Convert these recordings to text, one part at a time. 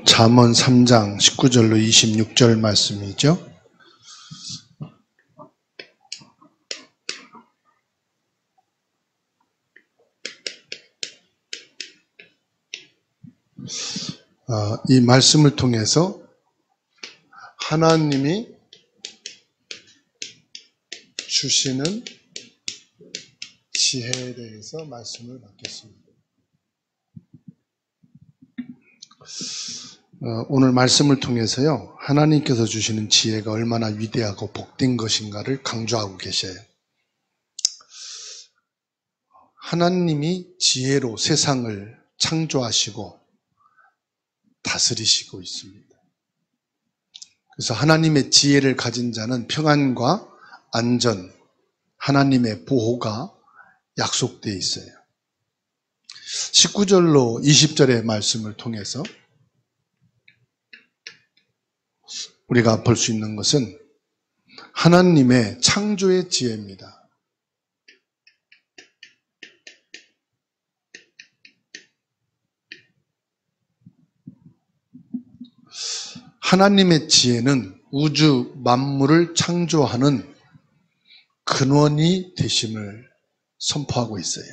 잠언 3장 19절로 26절 말씀이죠. 이 말씀을 통해서 하나님이 주시는 지혜에 대해서 말씀을 받겠습니다. 오늘 말씀을 통해서요, 하나님께서 주시는 지혜가 얼마나 위대하고 복된 것인가를 강조하고 계셔요. 하나님이 지혜로 세상을 창조하시고 다스리시고 있습니다. 그래서 하나님의 지혜를 가진 자는 평안과 안전, 하나님의 보호가 약속되어 있어요. 19절로 20절의 말씀을 통해서 우리가 볼 수 있는 것은 하나님의 창조의 지혜입니다. 하나님의 지혜는 우주 만물을 창조하는 근원이 되심을 선포하고 있어요.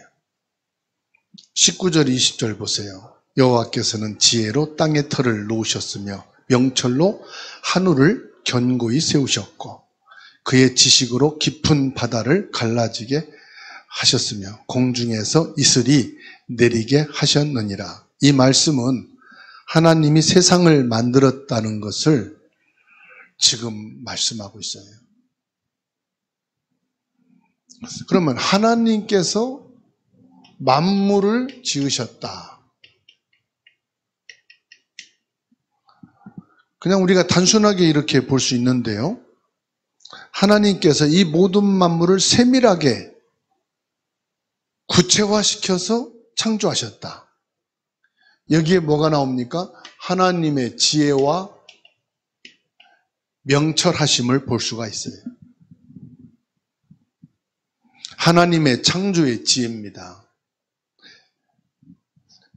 19절 20절 보세요. 여호와께서는 지혜로 땅의 털을 놓으셨으며 명철로 하늘을 견고히 세우셨고 그의 지식으로 깊은 바다를 갈라지게 하셨으며 공중에서 이슬이 내리게 하셨느니라. 이 말씀은 하나님이 세상을 만들었다는 것을 지금 말씀하고 있어요. 그러면 하나님께서 만물을 지으셨다. 그냥 우리가 단순하게 이렇게 볼 수 있는데요. 하나님께서 이 모든 만물을 세밀하게 구체화시켜서 창조하셨다. 여기에 뭐가 나옵니까? 하나님의 지혜와 명철하심을 볼 수가 있어요. 하나님의 창조의 지혜입니다.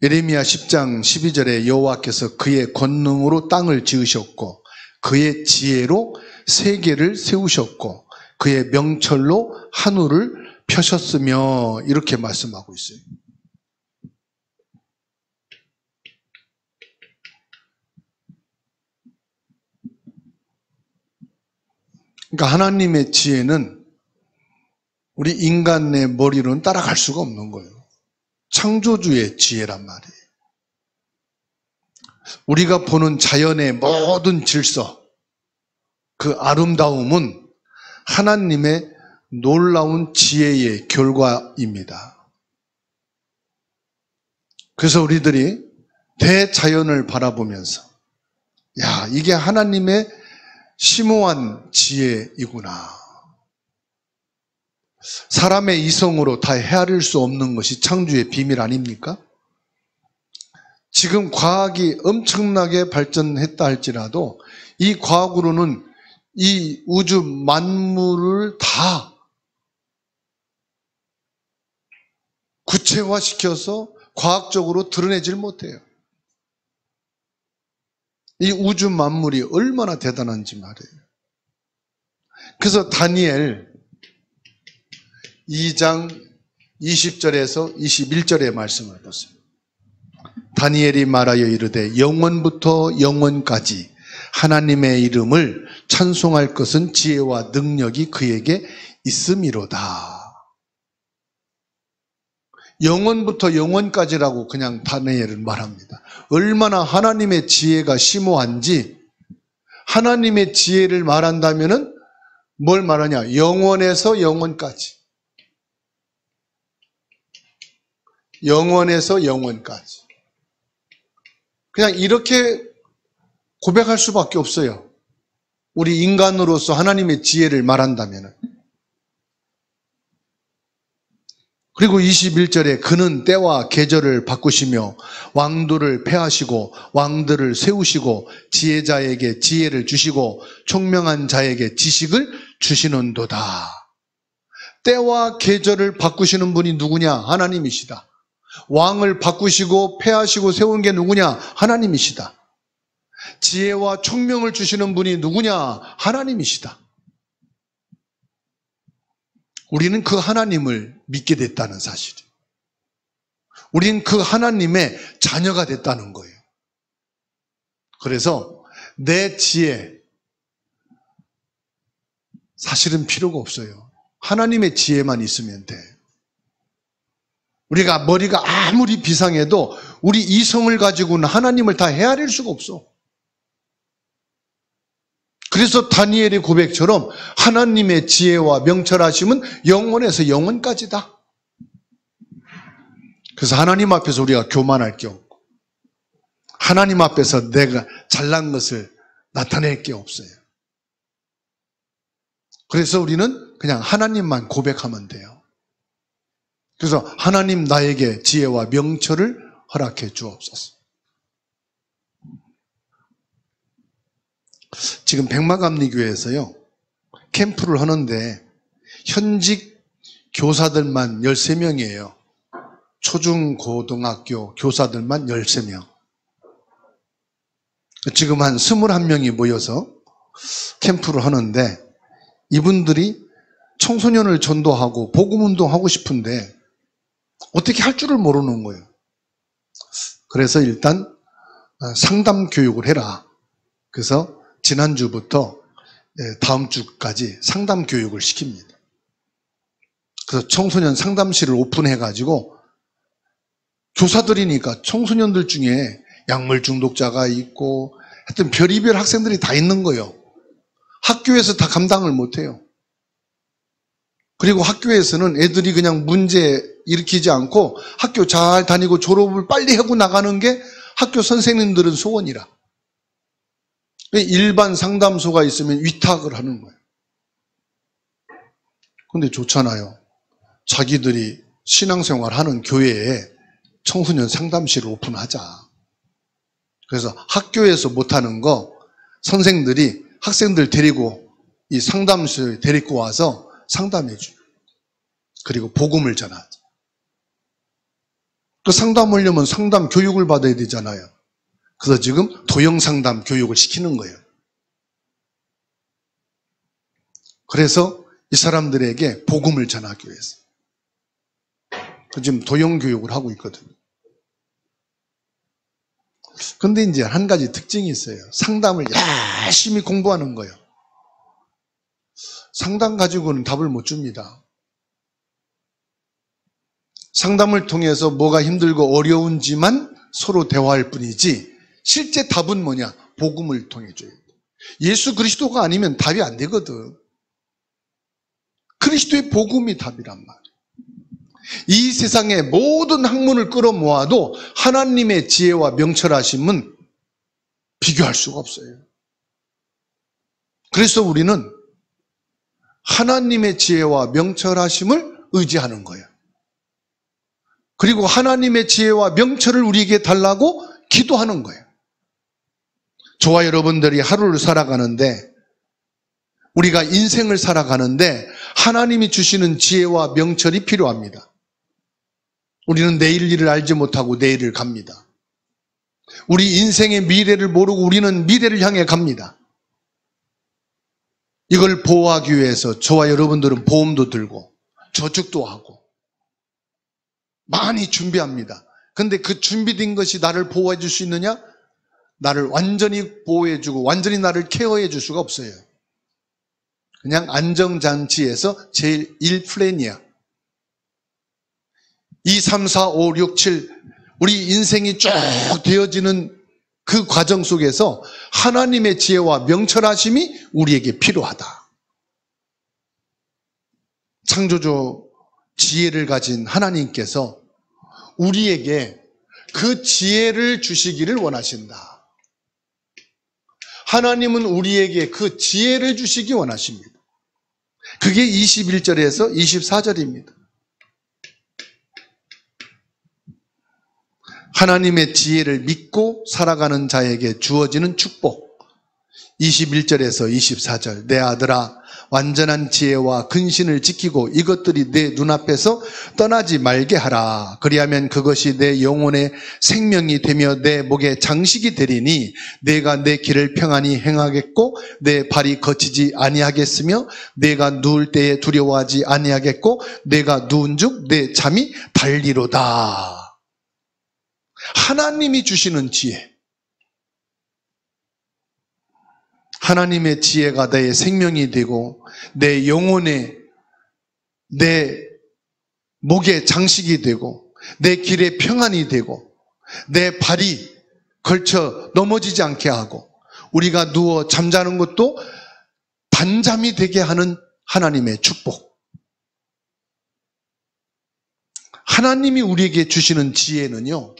예레미야 10장 12절에 여호와께서 그의 권능으로 땅을 지으셨고 그의 지혜로 세계를 세우셨고 그의 명철로 하늘을 펴셨으며 이렇게 말씀하고 있어요. 그러니까 하나님의 지혜는 우리 인간의 머리로는 따라갈 수가 없는 거예요. 창조주의 지혜란 말이에요. 우리가 보는 자연의 모든 질서, 그 아름다움은 하나님의 놀라운 지혜의 결과입니다. 그래서 우리들이 대자연을 바라보면서 야, 이게 하나님의 심오한 지혜이구나. 사람의 이성으로 다 헤아릴 수 없는 것이 창조의 비밀 아닙니까? 지금 과학이 엄청나게 발전했다 할지라도 이 과학으로는 이 우주 만물을 다 구체화시켜서 과학적으로 드러내질 못해요. 이 우주 만물이 얼마나 대단한지 말이에요. 그래서 다니엘 2장 20절에서 21절의 말씀을 보세요. 다니엘이 말하여 이르되 영원부터 영원까지 하나님의 이름을 찬송할 것은 지혜와 능력이 그에게 있음이로다. 영원부터 영원까지라고 그냥 다니엘은 말합니다. 얼마나 하나님의 지혜가 심오한지 하나님의 지혜를 말한다면은 뭘 말하냐? 영원에서 영원까지. 영원에서 영원까지. 그냥 이렇게 고백할 수밖에 없어요. 우리 인간으로서 하나님의 지혜를 말한다면. 그리고 21절에 그는 때와 계절을 바꾸시며 왕들을 폐하시고 왕들을 세우시고 지혜자에게 지혜를 주시고 총명한 자에게 지식을 주시는도다. 때와 계절을 바꾸시는 분이 누구냐? 하나님이시다. 왕을 바꾸시고 폐하시고 세운 게 누구냐? 하나님이시다. 지혜와 총명을 주시는 분이 누구냐? 하나님이시다. 우리는 그 하나님을 믿게 됐다는 사실이에요. 우리는 그 하나님의 자녀가 됐다는 거예요. 그래서 내 지혜, 사실은 필요가 없어요. 하나님의 지혜만 있으면 돼. 우리가 머리가 아무리 비상해도 우리 이성을 가지고는 하나님을 다 헤아릴 수가 없어. 그래서 다니엘의 고백처럼 하나님의 지혜와 명철하심은 영원에서 영원까지다. 그래서 하나님 앞에서 우리가 교만할 게 없고, 하나님 앞에서 내가 잘난 것을 나타낼 게 없어요. 그래서 우리는 그냥 하나님만 고백하면 돼요. 그래서 하나님 나에게 지혜와 명철을 허락해 주옵소서. 지금 백마감리교회에서요, 캠프를 하는데 현직 교사들만 13명이에요. 초중고등학교 교사들만 13명. 지금 한 21명이 모여서 캠프를 하는데 이분들이 청소년을 전도하고 복음운동하고 싶은데 어떻게 할 줄을 모르는 거예요. 그래서 일단 상담 교육을 해라. 그래서 지난주부터 다음 주까지 상담 교육을 시킵니다. 그래서 청소년 상담실을 오픈해가지고 교사들이니까 청소년들 중에 약물 중독자가 있고 하여튼 별의별 학생들이 다 있는 거예요. 학교에서 다 감당을 못해요. 그리고 학교에서는 애들이 그냥 문제 일으키지 않고 학교 잘 다니고 졸업을 빨리 하고 나가는 게 학교 선생님들은 소원이라. 일반 상담소가 있으면 위탁을 하는 거예요. 근데 좋잖아요. 자기들이 신앙생활 하는 교회에 청소년 상담실을 오픈하자. 그래서 학교에서 못하는 거 선생들이 학생들 데리고 이 상담소에 데리고 와서 상담해줘요. 그리고 복음을 전하죠. 그 상담하려면 상담 교육을 받아야 되잖아요. 그래서 지금 도형상담 교육을 시키는 거예요. 그래서 이 사람들에게 복음을 전하기 위해서. 지금 도형교육을 하고 있거든요. 근데 이제 한 가지 특징이 있어요. 상담을 열심히 공부하는 거예요. 상담 가지고는 답을 못 줍니다. 상담을 통해서 뭐가 힘들고 어려운지만 서로 대화할 뿐이지 실제 답은 뭐냐? 복음을 통해 줘야 돼. 예수 그리스도가 아니면 답이 안 되거든. 그리스도의 복음이 답이란 말이에요. 이 세상의 모든 학문을 끌어모아도 하나님의 지혜와 명철하심은 비교할 수가 없어요. 그래서 우리는 하나님의 지혜와 명철하심을 의지하는 거예요. 그리고 하나님의 지혜와 명철을 우리에게 달라고 기도하는 거예요. 저와 여러분들이 하루를 살아가는데, 우리가 인생을 살아가는데 하나님이 주시는 지혜와 명철이 필요합니다. 우리는 내일 일을 알지 못하고 내일을 갑니다. 우리 인생의 미래를 모르고 우리는 미래를 향해 갑니다. 이걸 보호하기 위해서 저와 여러분들은 보험도 들고 저축도 하고 많이 준비합니다. 근데 그 준비된 것이 나를 보호해 줄 수 있느냐? 나를 완전히 보호해 주고 완전히 나를 케어해 줄 수가 없어요. 그냥 안정장치에서 제일 1플랜이야. 2, 3, 4, 5, 6, 7 우리 인생이 쭉 되어지는 그 과정 속에서 하나님의 지혜와 명철하심이 우리에게 필요하다. 창조주 지혜를 가진 하나님께서 우리에게 그 지혜를 주시기를 원하신다. 하나님은 우리에게 그 지혜를 주시기 원하십니다. 그게 21절에서 24절입니다. 하나님의 지혜를 믿고 살아가는 자에게 주어지는 축복. 21절에서 24절. 내 아들아, 완전한 지혜와 근신을 지키고 이것들이 내 눈앞에서 떠나지 말게 하라. 그리하면 그것이 내 영혼의 생명이 되며 내 목의 장식이 되리니 내가 내 길을 평안히 행하겠고 내 발이 거치지 아니하겠으며 내가 누울 때에 두려워하지 아니하겠고 내가 누운즉 내 잠이 달리로다. 하나님이 주시는 지혜. 하나님의 지혜가 내 생명이 되고 내 영혼의 내 목의 장식이 되고 내 길의 평안이 되고 내 발이 걸쳐 넘어지지 않게 하고 우리가 누워 잠자는 것도 단잠이 되게 하는 하나님의 축복. 하나님이 우리에게 주시는 지혜는요,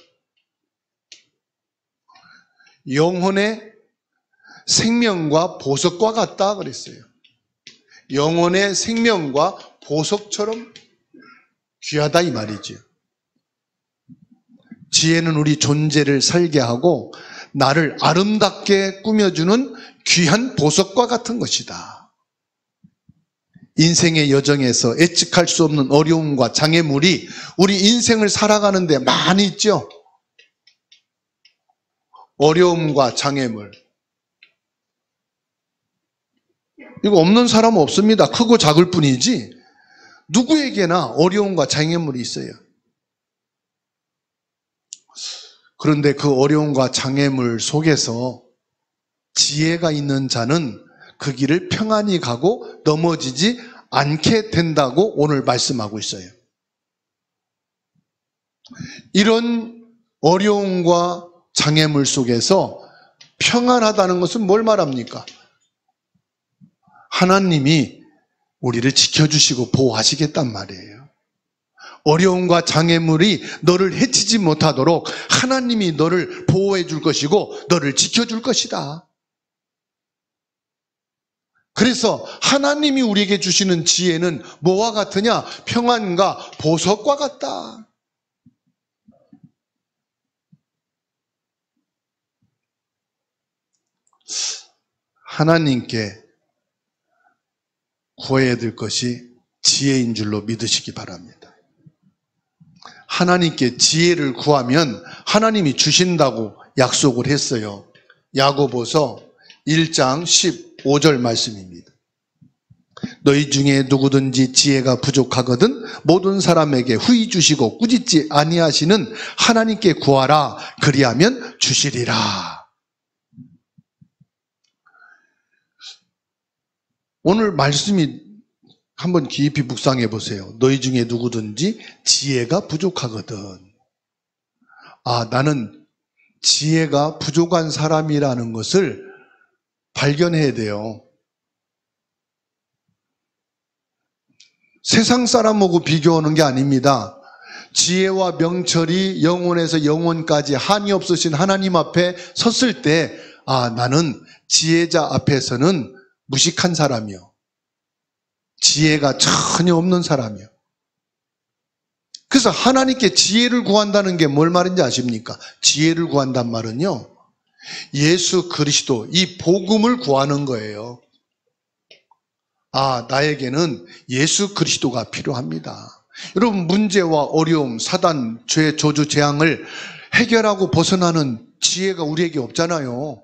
영혼의 생명과 보석과 같다 그랬어요. 영혼의 생명과 보석처럼 귀하다 이 말이죠. 지혜는 우리 존재를 살게 하고 나를 아름답게 꾸며주는 귀한 보석과 같은 것이다. 인생의 여정에서 예측할 수 없는 어려움과 장애물이 우리 인생을 살아가는데 많이 있죠. 어려움과 장애물. 이거 없는 사람은 없습니다. 크고 작을 뿐이지 누구에게나 어려움과 장애물이 있어요. 그런데 그 어려움과 장애물 속에서 지혜가 있는 자는 그 길을 평안히 가고 넘어지지 않게 된다고 오늘 말씀하고 있어요. 이런 어려움과 장애물 속에서 평안하다는 것은 뭘 말합니까? 하나님이 우리를 지켜주시고 보호하시겠단 말이에요. 어려움과 장애물이 너를 해치지 못하도록 하나님이 너를 보호해 줄 것이고 너를 지켜줄 것이다. 그래서 하나님이 우리에게 주시는 지혜는 뭐와 같으냐? 평안과 보석과 같다. 하나님께 구해야 될 것이 지혜인 줄로 믿으시기 바랍니다. 하나님께 지혜를 구하면 하나님이 주신다고 약속을 했어요. 야고보서 1장 15절 말씀입니다. 너희 중에 누구든지 지혜가 부족하거든 모든 사람에게 후히 주시고 꾸짖지 아니하시는 하나님께 구하라. 그리하면 주시리라. 오늘 말씀이 한번 깊이 묵상해 보세요. 너희 중에 누구든지 지혜가 부족하거든. 나는 지혜가 부족한 사람이라는 것을 발견해야 돼요. 세상 사람하고 비교하는 게 아닙니다. 지혜와 명철이 영혼에서 영혼까지 한이 없으신 하나님 앞에 섰을 때 나는 지혜자 앞에서는 무식한 사람이요. 지혜가 전혀 없는 사람이요. 그래서 하나님께 지혜를 구한다는 게 뭘 말인지 아십니까? 지혜를 구한단 말은요, 예수 그리스도, 이 복음을 구하는 거예요. 나에게는 예수 그리스도가 필요합니다. 여러분, 문제와 어려움, 사단, 죄, 저주, 재앙을 해결하고 벗어나는 지혜가 우리에게 없잖아요.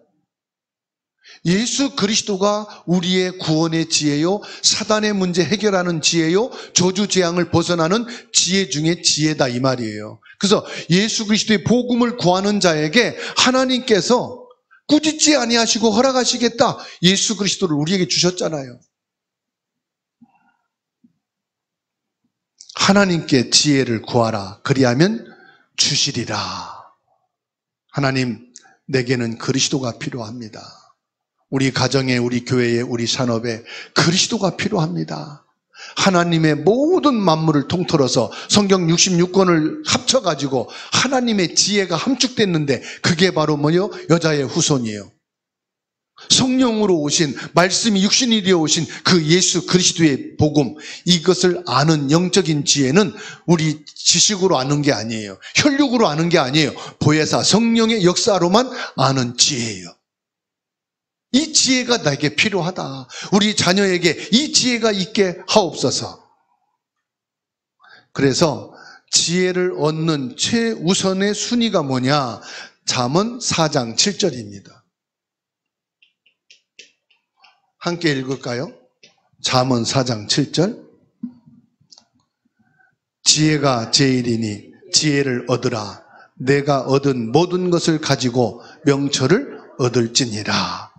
예수 그리스도가 우리의 구원의 지혜요, 사단의 문제 해결하는 지혜요, 저주 재앙을 벗어나는 지혜 중에 지혜다 이 말이에요. 그래서 예수 그리스도의 복음을 구하는 자에게 하나님께서 꾸짖지 아니하시고 허락하시겠다. 예수 그리스도를 우리에게 주셨잖아요. 하나님께 지혜를 구하라. 그리하면 주시리라. 하나님, 내게는 그리스도가 필요합니다. 우리 가정에, 우리 교회에, 우리 산업에 그리스도가 필요합니다. 하나님의 모든 만물을 통틀어서 성경 66권을 합쳐가지고 하나님의 지혜가 함축됐는데 그게 바로 뭐요? 여자의 후손이에요. 성령으로 오신, 말씀이 육신이 되어 오신 그 예수 그리스도의 복음, 이것을 아는 영적인 지혜는 우리 지식으로 아는 게 아니에요. 혈육으로 아는 게 아니에요. 보혜사 성령의 역사로만 아는 지혜예요. 이 지혜가 나에게 필요하다. 우리 자녀에게 이 지혜가 있게 하옵소서. 그래서 지혜를 얻는 최우선의 순위가 뭐냐? 잠언 4장 7절입니다. 함께 읽을까요? 잠언 4장 7절. 지혜가 제일이니 지혜를 얻으라. 내가 얻은 모든 것을 가지고 명철을 얻을지니라.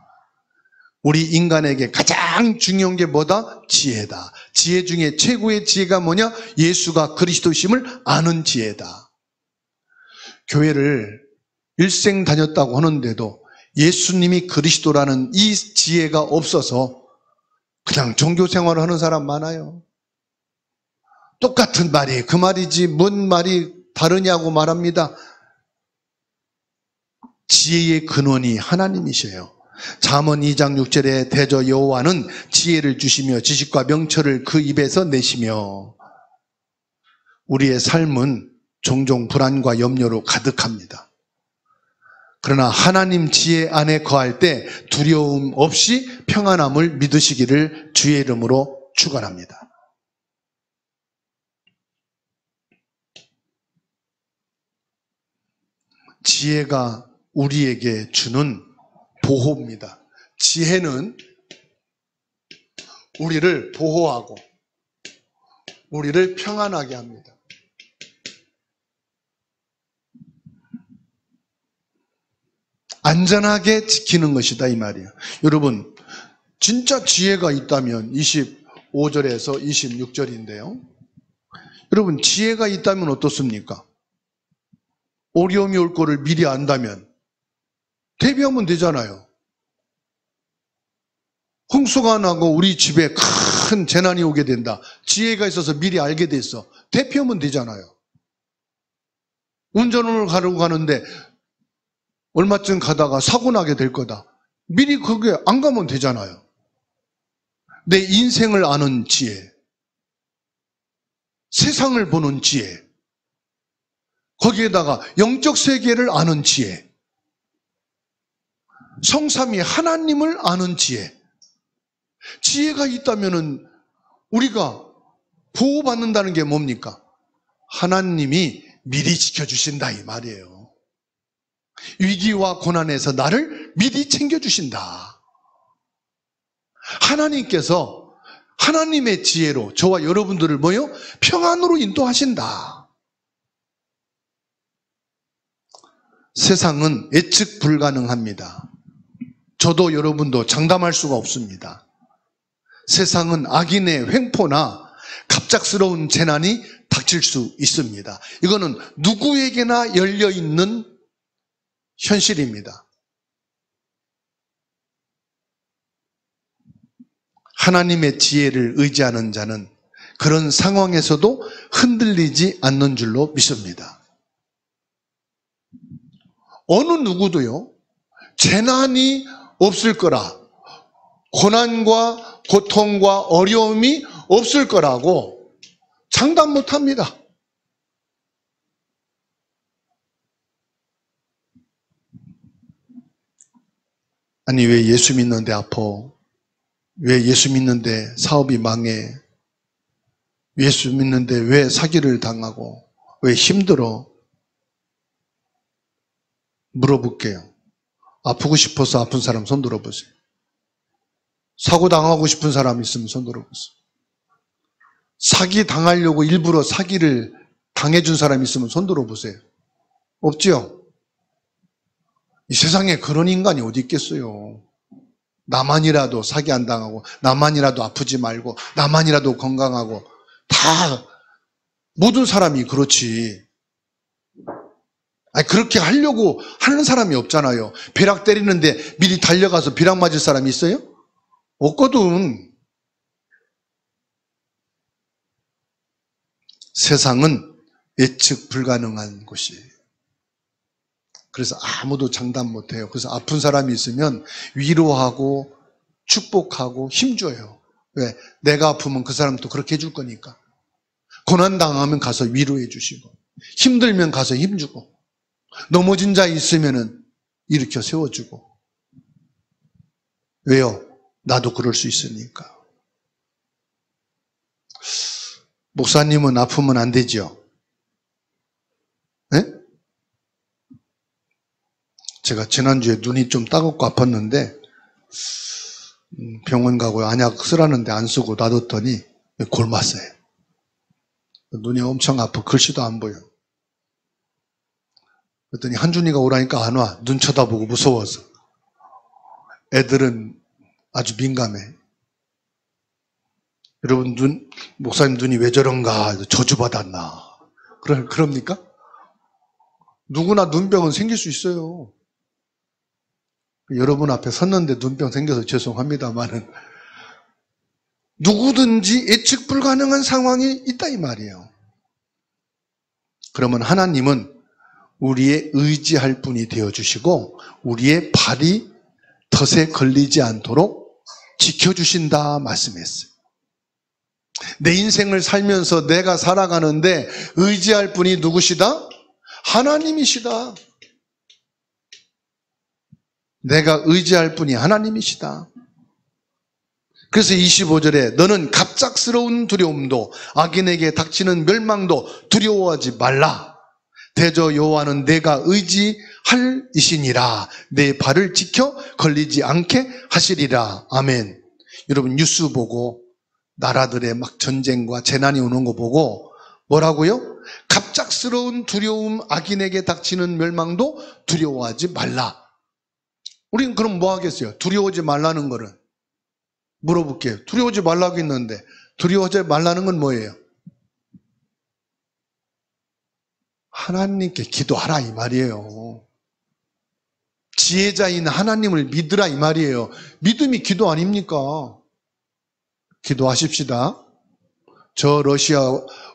우리 인간에게 가장 중요한 게 뭐다? 지혜다. 지혜 중에 최고의 지혜가 뭐냐? 예수가 그리스도심을 아는 지혜다. 교회를 일생 다녔다고 하는데도 예수님이 그리스도라는 이 지혜가 없어서 그냥 종교 생활을 하는 사람 많아요. 똑같은 말이 그 말이지 뭔 말이 다르냐고 말합니다. 지혜의 근원이 하나님이셔요. 잠언 2장 6절에 대저 여호와는 지혜를 주시며 지식과 명철을 그 입에서 내시며. 우리의 삶은 종종 불안과 염려로 가득합니다. 그러나 하나님 지혜 안에 거할 때 두려움 없이 평안함을 믿으시기를 주의 이름으로 축원합니다. 지혜가 우리에게 주는 보호입니다. 지혜는 우리를 보호하고 우리를 평안하게 합니다. 안전하게 지키는 것이다 이 말이에요. 여러분 진짜 지혜가 있다면 25절에서 26절인데요. 여러분 지혜가 있다면 어떻습니까? 어려움이 올 거를 미리 안다면 대비하면 되잖아요. 홍수가 나고 우리 집에 큰 재난이 오게 된다. 지혜가 있어서 미리 알게 됐어. 대피하면 되잖아요. 운전을 가려고 가는데 얼마쯤 가다가 사고 나게 될 거다. 미리 거기에 안 가면 되잖아요. 내 인생을 아는 지혜, 세상을 보는 지혜, 거기에다가 영적 세계를 아는 지혜, 성삼위 하나님을 아는 지혜. 지혜가 있다면은 우리가 보호받는다는 게 뭡니까? 하나님이 미리 지켜주신다 이 말이에요. 위기와 고난에서 나를 미리 챙겨주신다. 하나님께서 하나님의 지혜로 저와 여러분들을 뭐요? 평안으로 인도하신다. 세상은 예측 불가능합니다. 저도 여러분도 장담할 수가 없습니다. 세상은 악인의 횡포나 갑작스러운 재난이 닥칠 수 있습니다. 이거는 누구에게나 열려있는 현실입니다. 하나님의 지혜를 의지하는 자는 그런 상황에서도 흔들리지 않는 줄로 믿습니다. 어느 누구도요, 재난이 없을 거라, 고난과 고통과 어려움이 없을 거라고 장담 못 합니다. 아니, 왜 예수 믿는데 아파? 왜 예수 믿는데 사업이 망해? 예수 믿는데 왜 사기를 당하고? 왜 힘들어? 물어볼게요. 아프고 싶어서 아픈 사람 손 들어보세요. 사고 당하고 싶은 사람 있으면 손 들어보세요. 사기 당하려고 일부러 사기를 당해준 사람 있으면 손 들어보세요. 없지요? 이 세상에 그런 인간이 어디 있겠어요? 나만이라도 사기 안 당하고, 나만이라도 아프지 말고, 나만이라도 건강하고, 다 모든 사람이 그렇지. 아니, 그렇게 하려고 하는 사람이 없잖아요. 벼락 때리는데 미리 달려가서 벼락 맞을 사람이 있어요? 없거든. 세상은 예측 불가능한 곳이에요. 그래서 아무도 장담 못해요. 그래서 아픈 사람이 있으면 위로하고 축복하고 힘줘요. 왜? 내가 아프면 그 사람도 그렇게 해줄 거니까. 고난당하면 가서 위로해 주시고, 힘들면 가서 힘주고, 넘어진 자 있으면은 일으켜 세워주고. 왜요? 나도 그럴 수 있으니까. 목사님은 아프면 안 되죠? 네? 제가 지난주에 눈이 좀 따갑고 아팠는데 병원 가고 안약 쓰라는데 안 쓰고 놔뒀더니 골맞어요. 눈이 엄청 아프고 글씨도 안 보여. 그랬더니 한준이가 오라니까 안 와. 눈 쳐다보고 무서워서. 애들은 아주 민감해. 여러분 목사님 눈이 왜 저런가 저주받았나. 그럽니까? 누구나 눈병은 생길 수 있어요. 여러분 앞에 섰는데 눈병 생겨서 죄송합니다만은 누구든지 예측 불가능한 상황이 있다 이 말이에요. 그러면 하나님은 우리의 의지할 분이 되어주시고 우리의 발이 덫에 걸리지 않도록 지켜주신다 말씀했어요. 내 인생을 살면서 내가 살아가는데 의지할 분이 누구시다? 하나님이시다. 내가 의지할 분이 하나님이시다. 그래서 25절에 너는 갑작스러운 두려움도 악인에게 닥치는 멸망도 두려워하지 말라. 대저 여호와는 내가 의지할 이시니라. 내 발을 지켜 걸리지 않게 하시리라. 아멘. 여러분 뉴스 보고 나라들의 막 전쟁과 재난이 오는 거 보고 뭐라고요? 갑작스러운 두려움, 악인에게 닥치는 멸망도 두려워하지 말라. 우린 그럼 뭐 하겠어요? 두려워하지 말라는 거는 물어볼게요. 두려워하지 말라고 했는데 두려워하지 말라는 건 뭐예요? 하나님께 기도하라 이 말이에요. 지혜자인 하나님을 믿으라 이 말이에요. 믿음이 기도 아닙니까? 기도하십시다. 저 러시아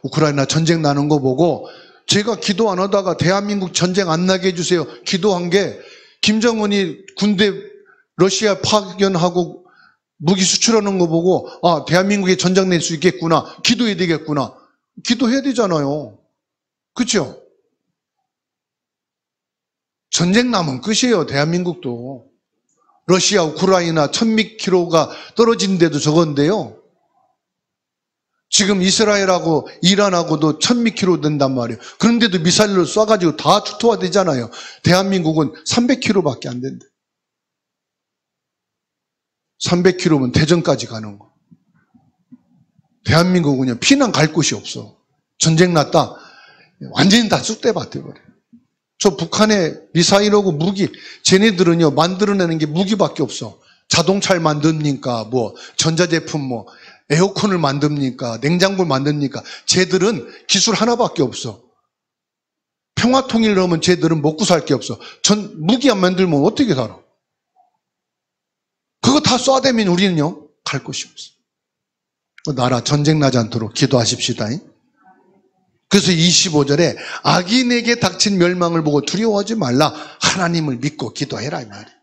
우크라이나 전쟁 나는 거 보고 제가 기도 안 하다가 대한민국 전쟁 안 나게 해주세요 기도한 게 김정은이 군대 러시아 파견하고 무기 수출하는 거 보고 아 대한민국에 전쟁 낼 수 있겠구나 기도해야 되겠구나 기도해야 되잖아요. 그렇죠? 전쟁 나면 끝이에요. 대한민국도 러시아 우크라이나 1000km가 떨어진 데도 저건데요. 지금 이스라엘하고 이란하고도 1000km 된단 말이에요. 그런데도 미사일로 쏴가지고 다 초토화되잖아요. 대한민국은 300km밖에 안 된대. 300km면 대전까지 가는 거. 대한민국은 그냥 피난 갈 곳이 없어. 전쟁 났다. 완전히 다 쑥대밭 돼버려. 저 북한의 미사일하고 무기, 쟤네들은요, 만들어내는 게 무기밖에 없어. 자동차를 만듭니까? 뭐, 전자제품 뭐, 에어컨을 만듭니까? 냉장고를 만듭니까? 쟤들은 기술 하나밖에 없어. 평화통일을 하면 쟤들은 먹고 살 게 없어. 무기 안 만들면 어떻게 살아? 그거 다 쏴대면 우리는요, 갈 곳이 없어. 나라 전쟁 나지 않도록 기도하십시다. 그래서 25절에 악인에게 닥친 멸망을 보고 두려워하지 말라. 하나님을 믿고 기도해라 이 말이에요.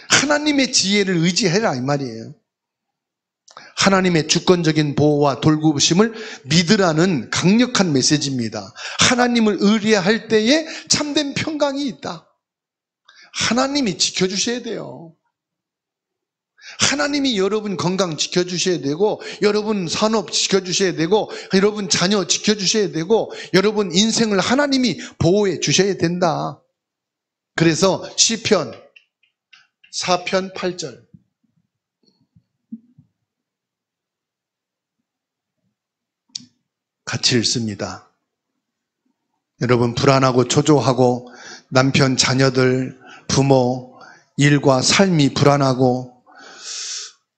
하나님의 지혜를 의지해라 이 말이에요. 하나님의 주권적인 보호와 돌보심을 믿으라는 강력한 메시지입니다. 하나님을 의뢰할 때에 참된 평강이 있다. 하나님이 지켜주셔야 돼요. 하나님이 여러분 건강 지켜주셔야 되고 여러분 산업 지켜주셔야 되고 여러분 자녀 지켜주셔야 되고 여러분 인생을 하나님이 보호해 주셔야 된다. 그래서 시편 4편 8절 같이 읽습니다. 여러분 불안하고 초조하고 남편, 자녀들, 부모, 일과 삶이 불안하고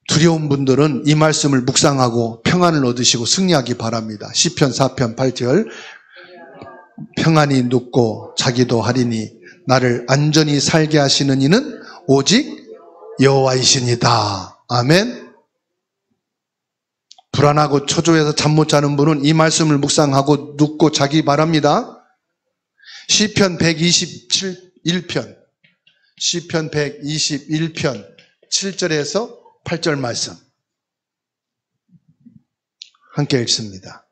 두려운 분들은 이 말씀을 묵상하고 평안을 얻으시고 승리하기 바랍니다. 시편 4편 8절 평안히 눕고 자기도 하리니 나를 안전히 살게 하시는 이는 오직 여호와이시니다. 아멘. 불안하고 초조해서 잠 못 자는 분은 이 말씀을 묵상하고 눕고 자기 바랍니다. 시편 121편 시편 121편 7절에서 8절 말씀 함께 읽습니다.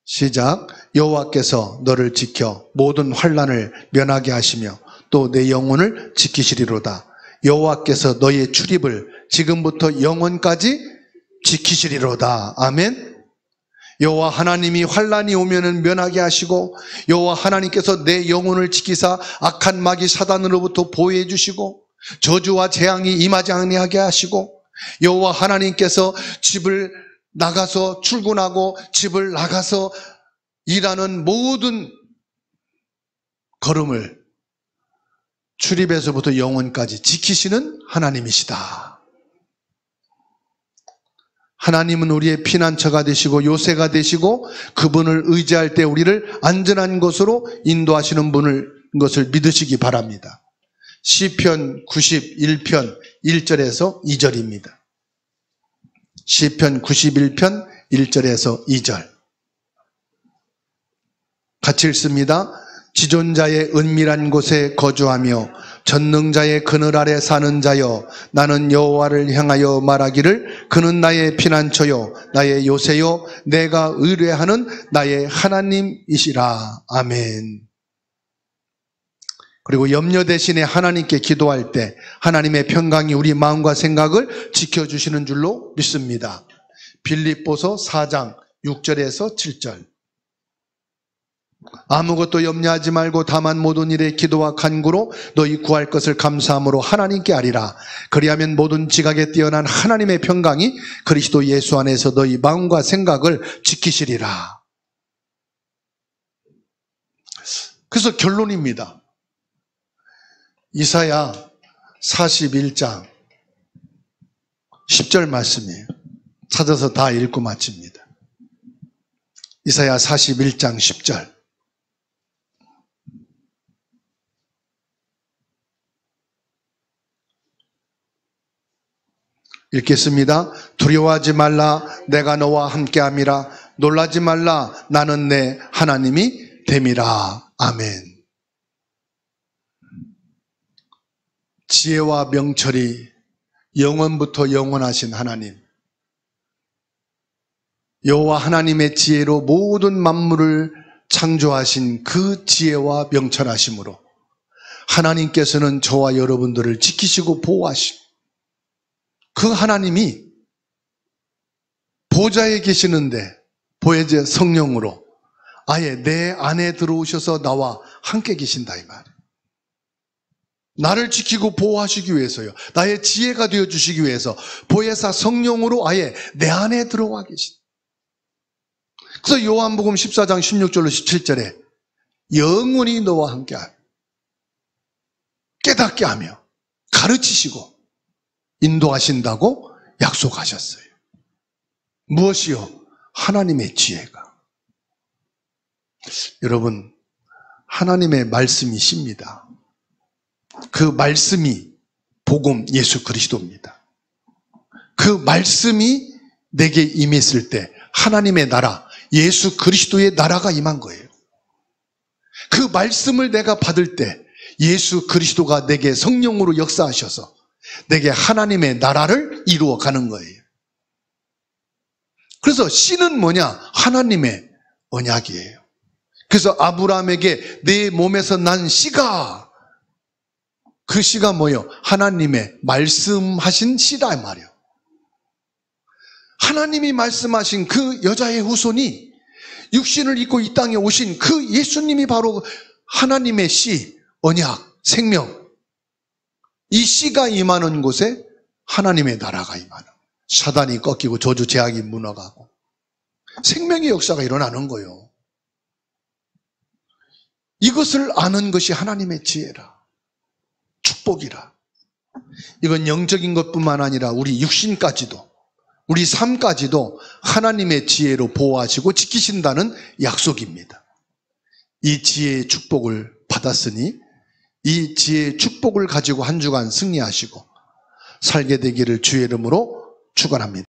시작. 여호와께서 너를 지켜 모든 환난을 면하게 하시며 또 내 영혼을 지키시리로다. 여호와께서 너의 출입을 지금부터 영원까지 지키시리로다. 아멘. 여호와 하나님이 환난이 오면은 면하게 하시고, 여호와 하나님께서 내 영혼을 지키사 악한 마귀 사단으로부터 보호해 주시고, 저주와 재앙이 임하지 아니하게 하시고, 여호와 하나님께서 집을 나가서 출근하고 집을 나가서 일하는 모든 걸음을 출입에서부터 영원까지 지키시는 하나님이시다. 하나님은 우리의 피난처가 되시고 요새가 되시고, 그분을 의지할 때 우리를 안전한 곳으로 인도하시는 분을 것을 믿으시기 바랍니다. 시편 91편 1절에서 2절입니다. 시편 91편 1절에서 2절 같이 읽습니다. 지존자의 은밀한 곳에 거주하며 전능자의 그늘 아래 사는 자여, 나는 여호와를 향하여 말하기를 그는 나의 피난처요 나의 요새요 내가 의뢰하는 나의 하나님이시라. 아멘. 그리고 염려 대신에 하나님께 기도할 때 하나님의 평강이 우리 마음과 생각을 지켜주시는 줄로 믿습니다. 빌립보서 4장 6절에서 7절 아무것도 염려하지 말고 다만 모든 일에 기도와 간구로 너희 구할 것을 감사함으로 하나님께 아리라. 그리하면 모든 지각에 뛰어난 하나님의 평강이 그리스도 예수 안에서 너희 마음과 생각을 지키시리라. 그래서 결론입니다. 이사야 41장 10절 말씀이에요. 찾아서 다 읽고 마칩니다. 이사야 41장 10절 읽겠습니다. 두려워하지 말라, 내가 너와 함께함이라. 놀라지 말라, 나는 내 하나님이 됨이라. 아멘. 지혜와 명철이 영원부터 영원하신 하나님, 여호와 하나님의 지혜로 모든 만물을 창조하신 그 지혜와 명철하심으로 하나님께서는 저와 여러분들을 지키시고 보호하시고, 그 하나님이 보좌에 계시는데 보혜제 성령으로 아예 내 안에 들어오셔서 나와 함께 계신다 이 말이에요. 나를 지키고 보호하시기 위해서요, 나의 지혜가 되어주시기 위해서 보혜사 성령으로 아예 내 안에 들어와 계신. 그래서 요한복음 14장 16절로 17절에 영원히 너와 함께하며 깨닫게 하며 가르치시고 인도하신다고 약속하셨어요. 무엇이요? 하나님의 지혜가. 여러분, 하나님의 말씀이십니다. 그 말씀이 복음 예수 그리스도입니다. 그 말씀이 내게 임했을 때 하나님의 나라, 예수 그리스도의 나라가 임한 거예요. 그 말씀을 내가 받을 때 예수 그리스도가 내게 성령으로 역사하셔서 내게 하나님의 나라를 이루어 가는 거예요. 그래서 씨는 뭐냐? 하나님의 언약이에요. 그래서 아브라함에게 내 몸에서 난 씨가, 그 씨가 뭐예요? 하나님의 말씀하신 씨다 이 말이에요. 하나님이 말씀하신 그 여자의 후손이 육신을 입고 이 땅에 오신 그 예수님이 바로 하나님의 씨, 언약, 생명. 이 씨가 임하는 곳에 하나님의 나라가 임하는, 사단이 꺾이고 저주 제약이 무너가고 생명의 역사가 일어나는 거예요. 이것을 아는 것이 하나님의 지혜라, 축복이라. 이건 영적인 것뿐만 아니라 우리 육신까지도, 우리 삶까지도 하나님의 지혜로 보호하시고 지키신다는 약속입니다. 이 지혜의 축복을 받았으니 이 지혜의 축복을 가지고 한 주간 승리하시고 살게 되기를 주의 이름으로 축원합니다.